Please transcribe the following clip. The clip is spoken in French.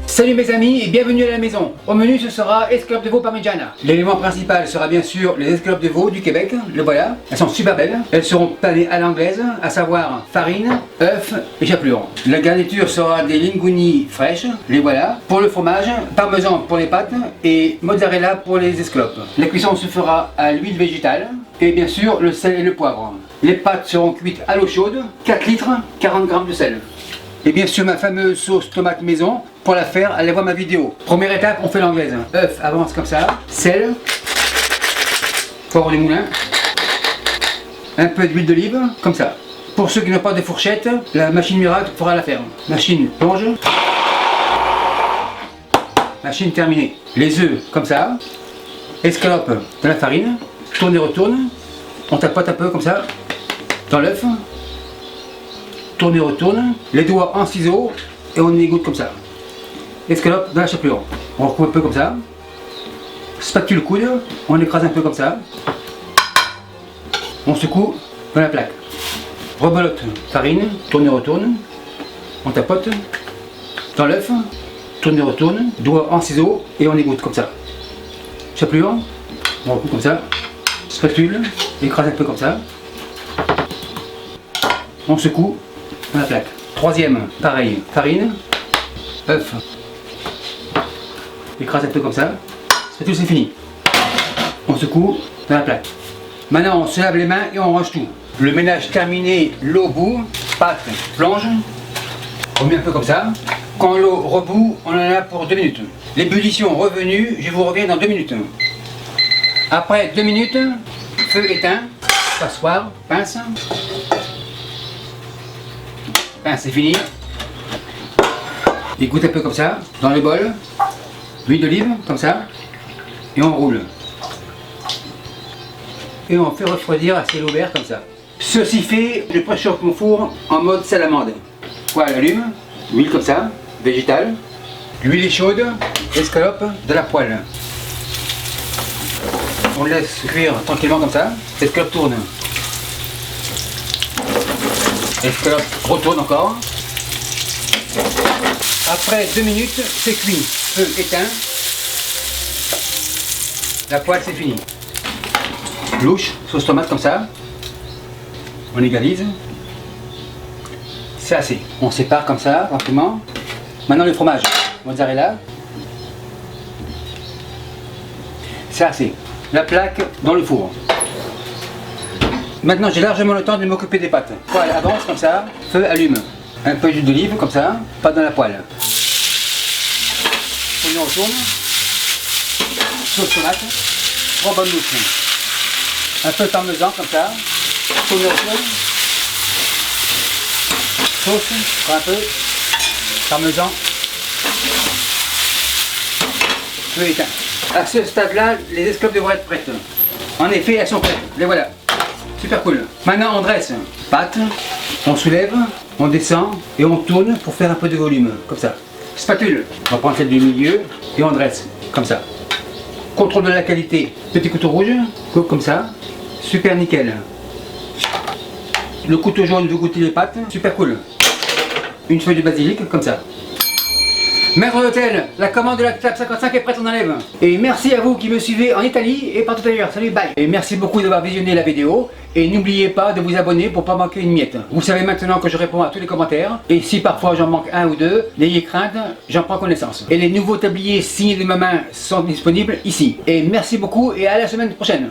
Salut mes amis et bienvenue à la maison. Au menu ce sera escalopes de veau parmigiana. L'élément principal sera bien sûr les escalopes de veau du Québec. Le voilà, elles sont super belles. Elles seront panées à l'anglaise, à savoir farine, œufs et chapelure. La garniture sera des linguini fraîches. Les voilà. Pour le fromage, parmesan pour les pâtes et mozzarella pour les escalopes. La cuisson se fera à l'huile végétale et bien sûr le sel et le poivre. Les pâtes seront cuites à l'eau chaude, 4 litres, 40 g de sel. Et bien sûr ma fameuse sauce tomate maison. Pour la faire, allez voir ma vidéo. Première étape, on fait l'anglaise. Œuf avance comme ça, sel, poivre du moulin, un peu d'huile d'olive, comme ça. Pour ceux qui n'ont pas de fourchette, la machine miracle fera l'affaire. Machine plonge. Machine terminée. Les œufs comme ça. Escalope dans la farine. Tourne et retourne. On tapote un peu comme ça. Dans l'œuf. Tourne et retourne. Les doigts en ciseaux. Et on égoutte comme ça. Escalope dans la chapelure. On recouvre un peu comme ça. Spatule le coude. On écrase un peu comme ça. On secoue dans la plaque. Rebelote farine. Tourne et retourne. On tapote. Dans l'œuf. Tourne et retourne. Doigt en ciseaux. Et on égoutte comme ça. Chapelure. On recouvre comme ça. Spatule. Écrase un peu comme ça. On secoue dans la plaque. Troisième, pareil, farine, œuf, écrase un peu comme ça, spatule, c'est fini. On secoue dans la plaque. Maintenant on se lave les mains et on range tout. Le ménage terminé, l'eau bout, pâte, plonge, on met un peu comme ça. Quand l'eau rebout, on en a pour 2 minutes. L'ébullition revenue, je vous reviens dans 2 minutes. Après 2 minutes, feu éteint, passoire, pince. C'est fini. Égoutte un peu comme ça, dans le bol. L'huile d'olive, comme ça. Et on roule. Et on fait refroidir à ciel ouvert, comme ça. Ceci fait, je préchauffe mon four en mode salamande. Poêle allume, l'huile comme ça, végétale. L'huile est chaude, escalope de la poêle. On laisse cuire tranquillement comme ça. Escalope tourne. Escalope retourne encore. Après 2 minutes, c'est cuit. Feu éteint. La poêle, c'est fini. Louche, sauce tomate comme ça. On égalise. C'est assez. On sépare comme ça, rapidement. Maintenant le fromage. Mozzarella. C'est assez. La plaque dans le four. Maintenant j'ai largement le temps de m'occuper des pâtes. Poêle avance comme ça, feu allume. Un peu d'huile d'olive comme ça, pas dans la poêle. On retourne. Sauce tomate, 3 bonnes louches. Un peu de parmesan comme ça. On retourne. Sauce, encore un peu. Parmesan. Feu éteint. À ce stade-là, les escalopes devraient être prêtes. En effet, elles sont prêtes. Les voilà. Super cool. Maintenant on dresse. Pâte, on soulève, on descend et on tourne pour faire un peu de volume, comme ça. Spatule, on va prendre celle du milieu et on dresse, comme ça. Contrôle de la qualité, petit couteau rouge, coupe comme ça, super nickel. Le couteau jaune de goûter les pâtes, super cool. Une feuille de basilic, comme ça. Maître d'hôtel, la commande de la table 55 est prête, on enlève. Et merci à vous qui me suivez en Italie et partout ailleurs. Salut, bye. Et merci beaucoup d'avoir visionné la vidéo. Et n'oubliez pas de vous abonner pour ne pas manquer une miette. Vous savez maintenant que je réponds à tous les commentaires. Et si parfois j'en manque un ou deux, n'ayez crainte, j'en prends connaissance. Et les nouveaux tabliers signés de ma main sont disponibles ici. Et merci beaucoup et à la semaine prochaine.